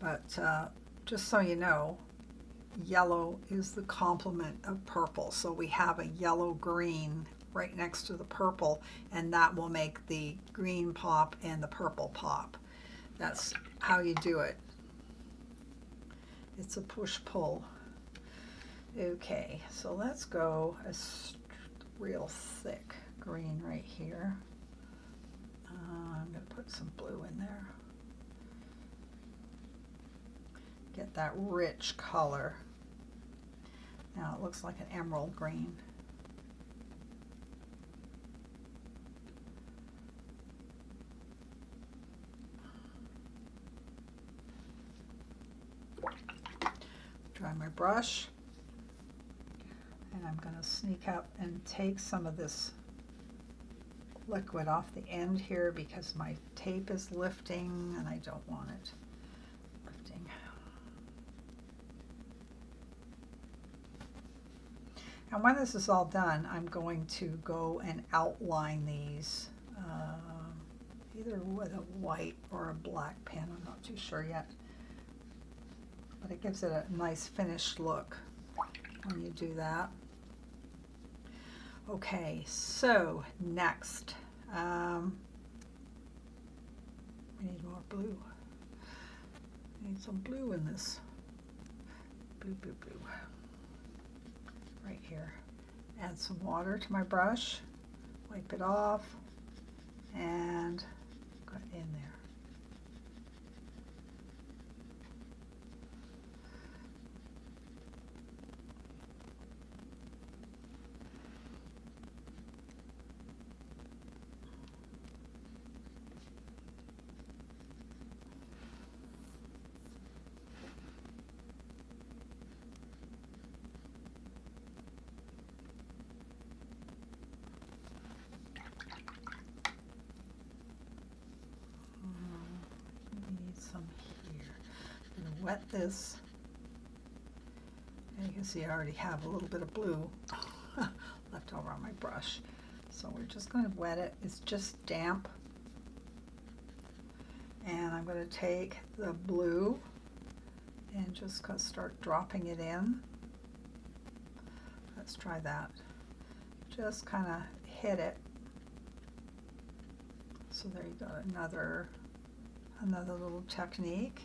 But just so you know, yellow is the complement of purple. So we have a yellow-green right next to the purple, and that will make the green pop and the purple pop. That's how you do it. It's a push-pull. Okay, so let's go a real thick green right here. I'm going to put some blue in there. Get that rich color. Now it looks like an emerald green. Dry my brush, and I'm going to sneak up and take some of this liquid off the end here because my tape is lifting and I don't want it lifting. And when this is all done, I'm going to go and outline these either with a white or a black pen. I'm not too sure yet. But it gives it a nice finished look when you do that. Okay, so next, we need more blue. We need some blue in this. Blue, blue, blue. Right here. Add some water to my brush, wipe it off, and go in there. Some here. I'm going to wet this. And you can see I already have a little bit of blue left over on my brush. So we're just going to wet it. It's just damp. And I'm going to take the blue and just start dropping it in. Let's try that. Just kind of hit it. So there you go, another little technique.